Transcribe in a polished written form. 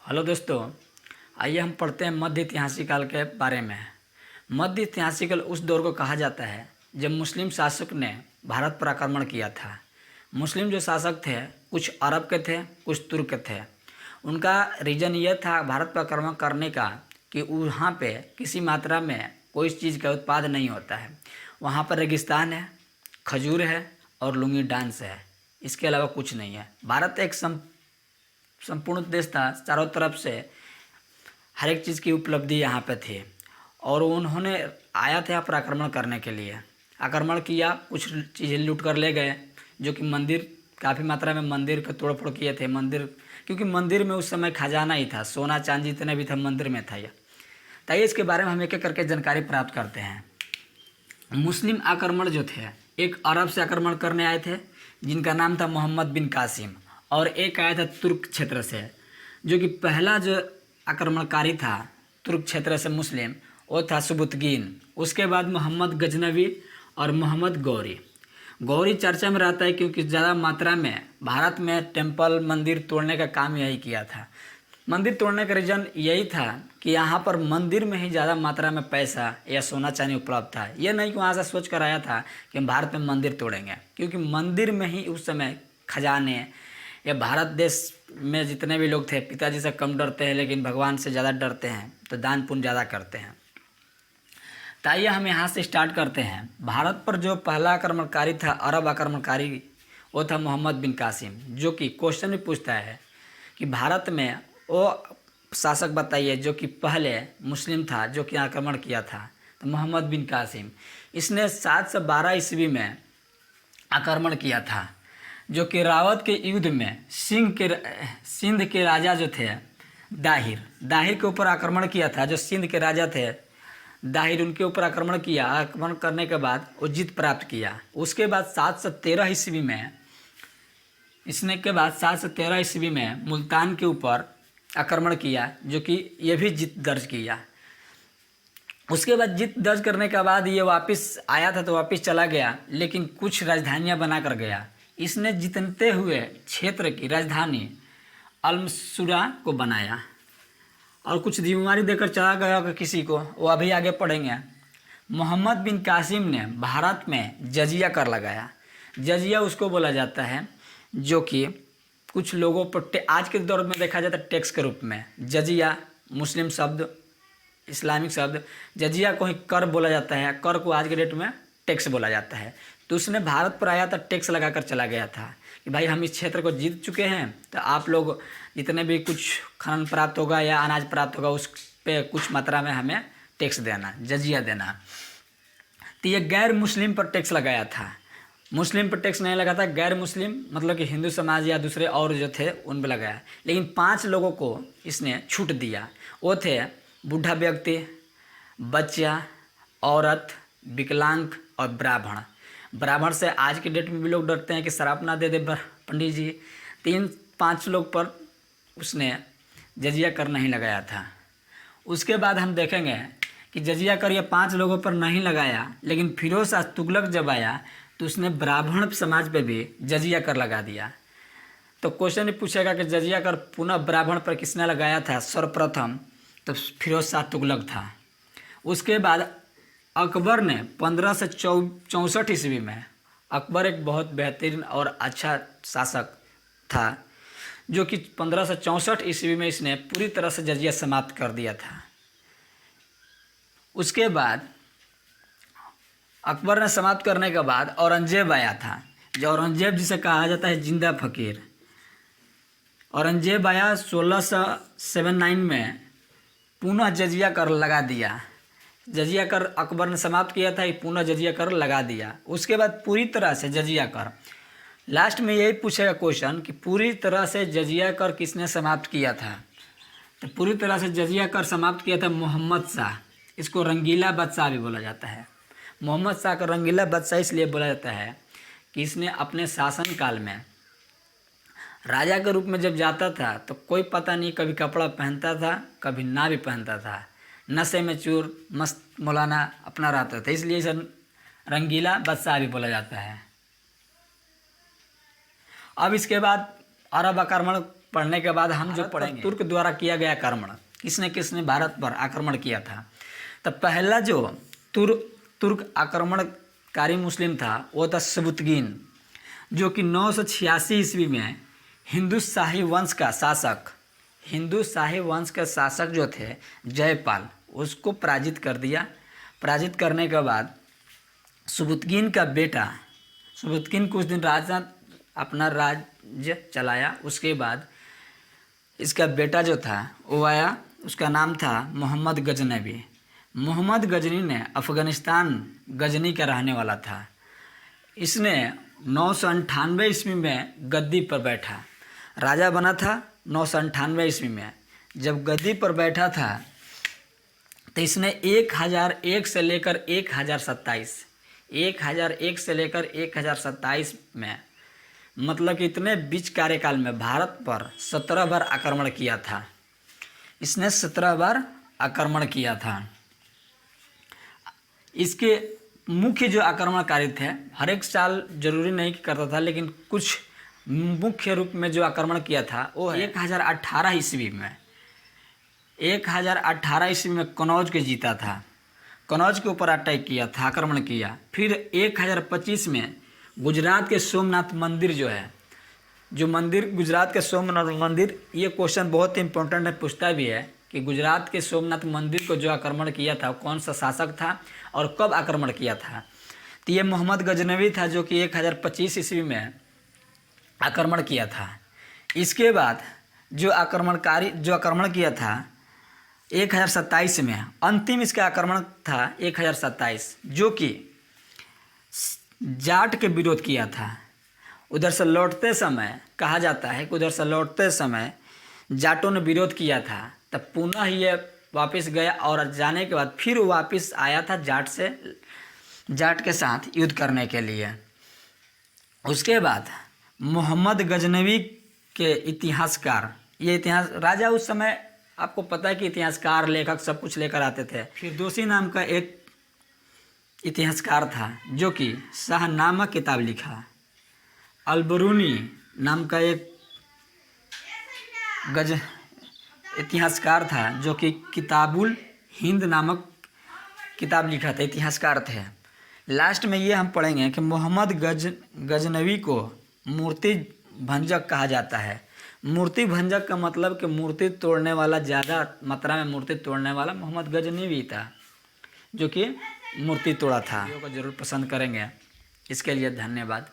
Hello दोस्तों, आइए हम पढ़ते हैं मध्य ऐतिहासिक काल के बारे में। मध्य ऐतिहासिक काल उस दौर को कहा जाता है जब मुस्लिम शासक ने भारत पर आक्रमण किया था। मुस्लिम जो शासक थे कुछ अरब के थे, कुछ तुर्क के थे। उनका रीज़न ये था भारत पर आक्रमण करने का कि वहाँ पे किसी मात्रा में कोई चीज़ का उत्पाद नहीं होता है। वहाँ पर रेगिस्तान है, खजूर है और लुंगी डांस है, इसके अलावा कुछ नहीं है। भारत एक संपूर्ण देश था, चारों तरफ से हर एक चीज़ की उपलब्धि यहाँ पे थी और उन्होंने आया थे यहाँ पर आक्रमण करने के लिए। आक्रमण किया, कुछ चीज़ें लूट कर ले गए, जो कि मंदिर, काफ़ी मात्रा में मंदिर का तोड़ फोड़ किए थे। मंदिर, क्योंकि मंदिर में उस समय खजाना ही था, सोना चांदी जितने भी था मंदिर में था। यह ताइए इसके बारे में हम एक एक करके जानकारी प्राप्त करते हैं। मुस्लिम आक्रमण जो थे, एक अरब से आक्रमण करने आए थे जिनका नाम था मोहम्मद बिन कासिम, और एक आया था तुर्क क्षेत्र से, जो कि पहला जो आक्रमणकारी था तुर्क क्षेत्र से मुस्लिम, वो था सुबुतगीन। उसके बाद मोहम्मद गजनवी और मोहम्मद गौरी चर्चा में रहता है क्योंकि ज़्यादा मात्रा में भारत में टेम्पल मंदिर तोड़ने का काम यही किया था। मंदिर तोड़ने का रीज़न यही था कि यहाँ पर मंदिर में ही ज़्यादा मात्रा में पैसा या सोना चांदी उपलब्ध था। ये नहीं कि वहाँ से सोच कर आया था कि हम भारत में मंदिर तोड़ेंगे, क्योंकि मंदिर में ही उस समय खजाने, या भारत देश में जितने भी लोग थे पिताजी से कम डरते हैं लेकिन भगवान से ज़्यादा डरते हैं, तो दान पुण्य ज़्यादा करते हैं। तो आइए हम यहाँ से स्टार्ट करते हैं। भारत पर जो पहला आक्रमणकारी था, अरब आक्रमणकारी, वो था मोहम्मद बिन कासिम, जो कि क्वेश्चन भी पूछता है कि भारत में वो शासक बताइए जो कि पहले मुस्लिम था जो कि आक्रमण किया था। तो मोहम्मद बिन कासिम, इसने 712 ईस्वी में आक्रमण किया था, जो कि रावत के युद्ध में सिंध के राजा जो थे दाहिर के ऊपर आक्रमण किया था। जो सिंध के राजा थे दाहिर, उनके ऊपर आक्रमण किया। आक्रमण करने के बाद वो जीत प्राप्त किया। उसके बाद 713 ईस्वी में मुल्तान के ऊपर आक्रमण किया, जो कि ये भी जीत दर्ज किया। उसके बाद जीत दर्ज करने के बाद ये वापस आया था तो वापस चला गया, लेकिन कुछ राजधानियां बना कर गया। इसने जीतते हुए क्षेत्र की राजधानी अलमसूरा को बनाया और कुछ जिम्मेदारी देकर चला गया किसी को, वो अभी आगे पढ़ेंगे। मोहम्मद बिन कासिम ने भारत में जजिया कर लगाया। जजिया उसको बोला जाता है जो कि कुछ लोगों पर आज के दौर में देखा जाता है टैक्स के रूप में। जजिया मुस्लिम शब्द, इस्लामिक शब्द, जजिया को ही कर बोला जाता है। कर को आज के डेट में टैक्स बोला जाता है। तो उसने भारत पर आया था, टैक्स लगाकर चला गया था कि भाई हम इस क्षेत्र को जीत चुके हैं, तो आप लोग जितने भी कुछ खनन प्राप्त होगा या अनाज प्राप्त होगा उस पर कुछ मात्रा में हमें टैक्स देना, जजिया देना। तो ये गैर मुस्लिम पर टैक्स लगाया था। मुस्लिम पर टैक्स नहीं लगा था, गैर मुस्लिम मतलब कि हिंदू समाज या दूसरे और जो थे उन पर लगाया। लेकिन 5 लोगों को इसने छूट दिया। वो थे बूढ़ा व्यक्ति, बच्चा, औरत, विकलांग और ब्राह्मण। ब्राह्मण से आज के डेट में भी लोग डरते हैं कि शराब ना दे दे पंडित जी। 3-5 लोग पर उसने जजिया कर नहीं लगाया था। उसके बाद हम देखेंगे कि जजिया कर ये 5 लोगों पर नहीं लगाया, लेकिन फिरोज शाह तुगलक जब आया तो उसने ब्राह्मण समाज पे भी जजिया कर लगा दिया। तो क्वेश्चन ये पूछेगा कि जजिया कर पुनः ब्राह्मण पर किसने लगाया था सर्वप्रथम, तो फिरोज शाह तुगलक था। उसके बाद अकबर ने 1564 ईस्वी में, अकबर एक बहुत बेहतरीन और अच्छा शासक था जो कि 1564 ईस्वी में इसने पूरी तरह से जजिया समाप्त कर दिया था। उसके बाद अकबर ने समाप्त करने के बाद औरंगजेब आया था, जो औरंगजेब जिसे कहा जाता है जिंदा फकीर। औरंगजेब आया 1679 में, पुनः जजिया कर लगा दिया। जजिया कर अकबर ने समाप्त किया था, पुनः जजिया कर लगा दिया। उसके बाद पूरी तरह से जजिया कर, लास्ट में यही पूछेगा क्वेश्चन कि पूरी तरह से जजिया कर किसने समाप्त किया था। तो पूरी तरह से जजिया कर समाप्त किया था मोहम्मद शाह। इसको रंगीला बादशाह भी बोला जाता है। मोहम्मद शाह का रंगीला बादशाह इसलिए बोला जाता है कि इसने अपने शासन काल में राजा के रूप में जब जाता था तो कोई पता नहीं, कभी कपड़ा पहनता था कभी ना भी पहनता था, नशे में चूर मस्त मौलाना अपना रहता था, इसलिए इसे रंगीला बादशाह भी बोला जाता है। अब इसके बाद अरब आक्रमण पढ़ने के बाद हम जो पढ़ेंगे तुर्क द्वारा किया गया आक्रमण, किसने किसने भारत पर आक्रमण किया था। तो पहला जो तुर्क आक्रमणकारी मुस्लिम था वो था सबुतगीन, जो कि 986 ईस्वी में हिंदू शाही वंश का शासक जो थे जयपाल, उसको पराजित कर दिया। पराजित करने के बाद सबुतगीन का बेटा, सबुतगीन कुछ दिन अपना राज्य चलाया। उसके बाद इसका बेटा जो था वो आया, उसका नाम था मोहम्मद गजनवी। मोहम्मद गजनी ने अफ़गानिस्तान गजनी का रहने वाला था। इसने 998 ईस्वी में गद्दी पर बैठा, राजा बना था 998 ईस्वी में। जब गद्दी पर बैठा था तो इसने 1001 से लेकर 1027 में, मतलब कि इतने बीच कार्यकाल में भारत पर 17 बार आक्रमण किया था। इसने 17 बार आक्रमण किया था। इसके मुख्य जो आक्रमणकारी थे, हर एक साल जरूरी नहीं करता था, लेकिन कुछ मुख्य रूप में जो आक्रमण किया था वो 1018 ईस्वी में 1018 ईस्वी में कनौज के जीता था। कनौज के ऊपर अटैक किया था, आक्रमण किया। फिर 1025 में गुजरात के सोमनाथ मंदिर जो मंदिर गुजरात के सोमनाथ मंदिर, ये क्वेश्चन बहुत ही इंपॉर्टेंट है, पूछता भी है कि गुजरात के सोमनाथ मंदिर को जो आक्रमण किया था कौन सा शासक था और कब आक्रमण किया था। तो ये मोहम्मद गजनवी था, जो कि 1025 ईस्वी में आक्रमण किया था। इसके बाद जो आक्रमण किया था 1027 में, अंतिम इसका आक्रमण था 1027, जो कि जाट के विरोध किया था। उधर से लौटते समय कहा जाता है कि उधर से लौटते समय जाटों ने विरोध किया था, तब पुनः ये वापस गया और जाने के बाद फिर वापस आया था जाट के साथ युद्ध करने के लिए। उसके बाद मोहम्मद गजनवी के इतिहासकार, ये इतिहास राजा उस समय आपको पता है कि इतिहासकार लेखक सब कुछ लेकर आते थे। फिरदौसी नाम का एक इतिहासकार था जो कि शाहनामा किताब लिखा। अलबरूनी नाम का एक इतिहासकार था जो कि किताबुल हिंद नामक किताब लिखा था, इतिहासकार थे। लास्ट में ये हम पढ़ेंगे कि मोहम्मद गजनवी को मूर्ति भंजक कहा जाता है। मूर्ति भंजक का मतलब कि मूर्ति तोड़ने वाला, ज़्यादा मात्रा में मूर्ति तोड़ने वाला मोहम्मद गजनवी था, जो कि मूर्ति तोड़ा था। वीडियो को जरूर पसंद करेंगे, इसके लिए धन्यवाद।